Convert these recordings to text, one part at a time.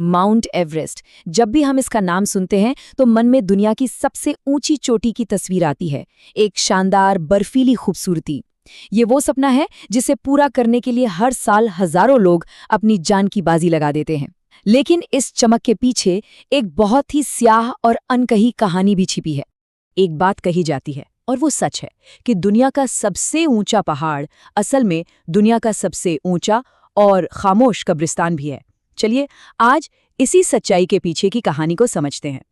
Mount Everest. जब भी हम इसका नाम सुनते हैं तो मन में दुनिया की सबसे ऊंची चोटी की तस्वीर आती है, एक शानदार बर्फीली खूबसूरती। ये वो सपना है जिसे पूरा करने के लिए हर साल हजारों लोग अपनी जान की बाजी लगा देते हैं। लेकिन इस चमक के पीछे एक बहुत ही स्याह और अनकही कहानी भी छिपी है। एक बात कही जाती है और वो सच है कि दुनिया का सबसे ऊंचा पहाड़ असल में दुनिया का सबसे ऊंचा और खामोश कब्रिस्तान भी है। चलिए आज इसी सच्चाई के पीछे की कहानी को समझते हैं।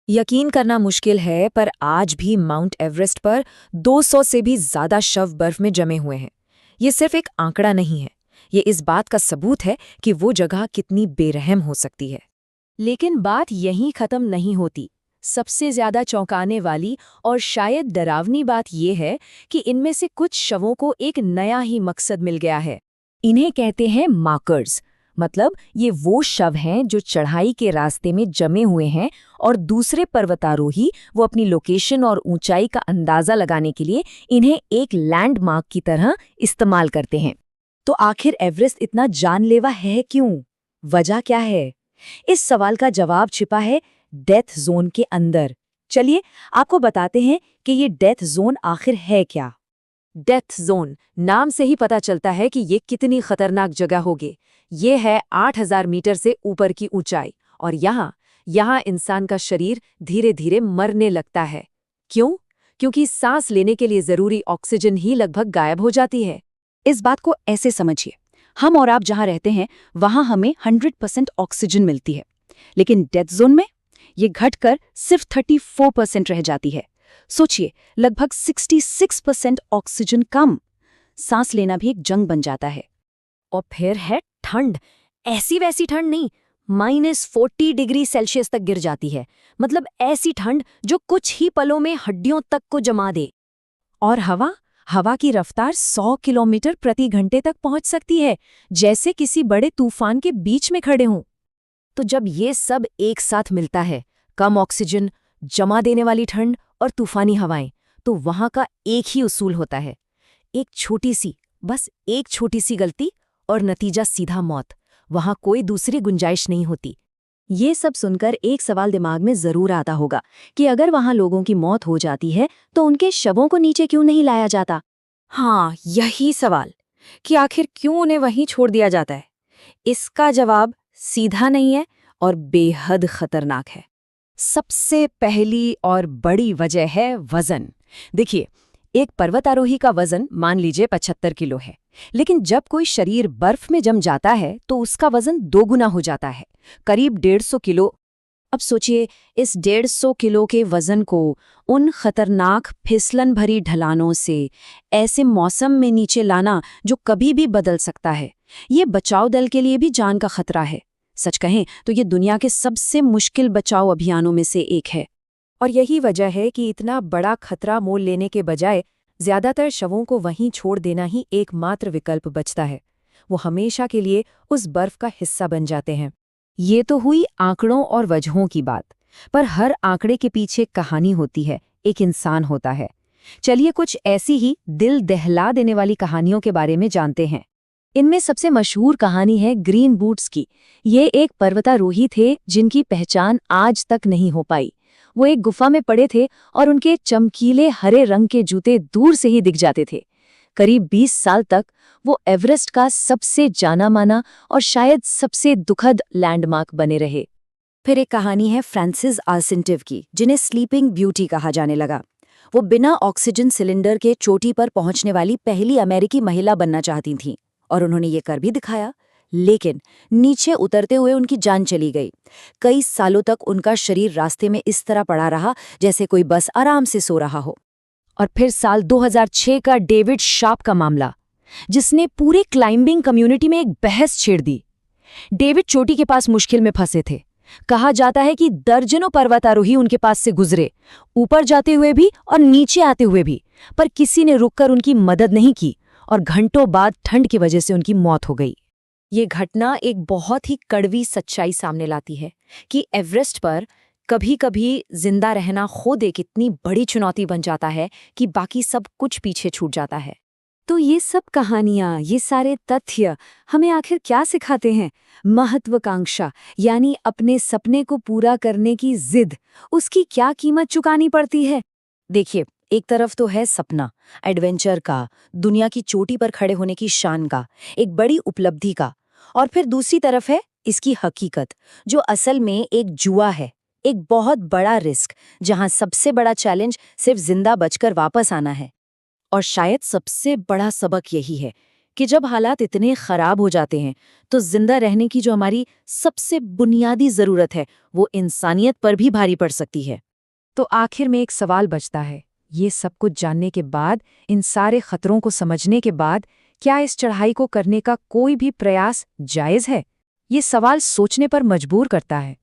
यकीन करना मुश्किल है, पर आज भी माउंट एवरेस्ट पर 200 से भी ज्यादा शव बर्फ में जमे हुए हैं। ये सिर्फ एक आंकड़ा नहीं है, ये इस बात का सबूत है कि वो जगह कितनी बेरहम हो सकती है। लेकिन बात यहीं खत्म नहीं होती। सबसे ज्यादा चौंकाने वाली और शायद डरावनी बात यह है कि इनमें से कुछ शवों को एक नया ही मकसद मिल गया है। इन्हें कहते हैं मार्कर्स, मतलब ये वो शव हैं जो चढ़ाई के रास्ते में जमे हुए हैं और दूसरे पर्वतारोही वो अपनी लोकेशन और ऊंचाई का अंदाजा लगाने के लिए इन्हें एक लैंडमार्क की तरह इस्तेमाल करते हैं। तो आखिर एवरेस्ट इतना जानलेवा है क्यों? वजह क्या है? इस सवाल का जवाब छिपा है डेथ जोन के अंदर। चलिए आपको बताते हैं कि ये डेथ जोन आखिर है क्या। डेथ जोन नाम से ही पता चलता है कि ये कितनी खतरनाक जगह होगी। ये है 8000 मीटर से ऊपर की ऊंचाई और यहाँ इंसान का शरीर धीरे धीरे मरने लगता है। क्यों? क्योंकि सांस लेने के लिए जरूरी ऑक्सीजन ही लगभग गायब हो जाती है। इस बात को ऐसे समझिए, हम और आप जहां रहते हैं वहां हमें 100% ऑक्सीजन मिलती है, लेकिन डेथ जोन में ये घटकर सिर्फ 34% रह जाती है। सोचिए, लगभग 66% ऑक्सीजन कम। सांस लेना भी एक जंग बन जाता है। और फिर है ठंड। ऐसी वैसी ठंड नहीं, -40 डिग्री सेल्सियस तक गिर जाती है। मतलब ऐसी ठंड जो कुछ ही पलों में हड्डियों तक को जमा दे। और हवा की रफ्तार 100 किलोमीटर प्रति घंटे तक पहुंच सकती है, जैसे किसी बड़े तूफान के बीच में खड़े हों। तो जब ये सब एक साथ मिलता है, कम ऑक्सीजन, जमा देने वाली ठंड और तूफानी हवाएं, तो वहां का एक ही उसूल होता है। बस एक छोटी सी गलती और नतीजा सीधा मौत। वहां कोई दूसरी गुंजाइश नहीं होती। ये सब सुनकर एक सवाल दिमाग में जरूर आता होगा कि अगर वहां लोगों की मौत हो जाती है तो उनके शवों को नीचे क्यों नहीं लाया जाता? हाँ, यही सवाल कि आखिर क्यों उन्हें वहीं छोड़ दिया जाता है। इसका जवाब सीधा नहीं है और बेहद खतरनाक है। सबसे पहली और बड़ी वजह है वजन। देखिए, एक पर्वतारोही का वजन मान लीजिए 75 किलो है, लेकिन जब कोई शरीर बर्फ में जम जाता है तो उसका वजन 2 गुना हो जाता है, करीब 150 किलो। अब सोचिए, इस 150 किलो के वजन को उन खतरनाक फिसलन भरी ढलानों से ऐसे मौसम में नीचे लाना जो कभी भी बदल सकता है, ये बचाव दल के लिए भी जान का खतरा है। सच कहें तो ये दुनिया के सबसे मुश्किल बचाव अभियानों में से एक है। और यही वजह है कि इतना बड़ा खतरा मोल लेने के बजाय ज्यादातर शवों को वहीं छोड़ देना ही एकमात्र विकल्प बचता है। वो हमेशा के लिए उस बर्फ का हिस्सा बन जाते हैं। ये तो हुई आंकड़ों और वजहों की बात, पर हर आंकड़े के पीछे कहानी होती है, एक इंसान होता है। चलिए कुछ ऐसी ही दिल दहला देने वाली कहानियों के बारे में जानते हैं। इनमें सबसे मशहूर कहानी है ग्रीन बूट्स की। ये एक पर्वतारोही थे जिनकी पहचान आज तक नहीं हो पाई। वो एक गुफा में पड़े थे और उनके चमकीले हरे रंग के जूते दूर से ही दिख जाते थे। करीब 20 साल तक वो एवरेस्ट का सबसे जाना माना और शायद सबसे दुखद लैंडमार्क बने रहे। फिर एक कहानी है फ्रांसिस आर्सेंटिव की, जिन्हें स्लीपिंग ब्यूटी कहा जाने लगा। वो बिना ऑक्सीजन सिलेंडर के चोटी पर पहुंचने वाली पहली अमेरिकी महिला बनना चाहती थीं, और उन्होंने ये कर भी दिखाया। लेकिन नीचे उतरते हुए उनकी जान चली गई। कई सालों तक उनका शरीर रास्ते में इस तरह पड़ा रहा जैसे कोई बस आराम से सो रहा हो। और फिर साल 2006 का डेविड शार्प का मामला, जिसने पूरे क्लाइंबिंग कम्युनिटी में एक बहस छेड़ दी। डेविड चोटी के पास मुश्किल में फंसे थे। कहा जाता है कि दर्जनों पर्वतारोही उनके पास से गुजरे, ऊपर जाते हुए भी और नीचे आते हुए भी, पर किसी ने रुककर उनकी मदद नहीं की और घंटों बाद ठंड की वजह से उनकी मौत हो गई। ये घटना एक बहुत ही कड़वी सच्चाई सामने लाती है कि एवरेस्ट पर कभी-कभी जिंदा रहना खुद एक इतनी बड़ी चुनौती बन जाता है कि बाकी सब कुछ पीछे छूट जाता है। तो ये सब कहानियां, ये सारे तथ्य हमें आखिर क्या सिखाते हैं? महत्वाकांक्षा, यानी अपने सपने को पूरा करने की जिद, उसकी क्या कीमत चुकानी पड़ती है? देखिए, एक तरफ तो है सपना, एडवेंचर का, दुनिया की चोटी पर खड़े होने की शान का, एक बड़ी उपलब्धि का। और फिर दूसरी तरफ है इसकी हकीकत, जो असल में एक जुआ है, एक बहुत बड़ा रिस्क, जहां सबसे बड़ा चैलेंज सिर्फ जिंदा बचकर वापस आना है। और शायद सबसे बड़ा सबक यही है कि जब हालात इतने खराब हो जाते हैं, तो जिंदा रहने की जो हमारी सबसे बुनियादी जरूरत है, वो इंसानियत पर भी भारी पड़ सकती है। तो आखिर में एक सवाल बचता है, ये सब कुछ जानने के बाद, इन सारे खतरों को समझने के बाद, क्या इस चढ़ाई को करने का कोई भी प्रयास जायज है? ये सवाल सोचने पर मजबूर करता है।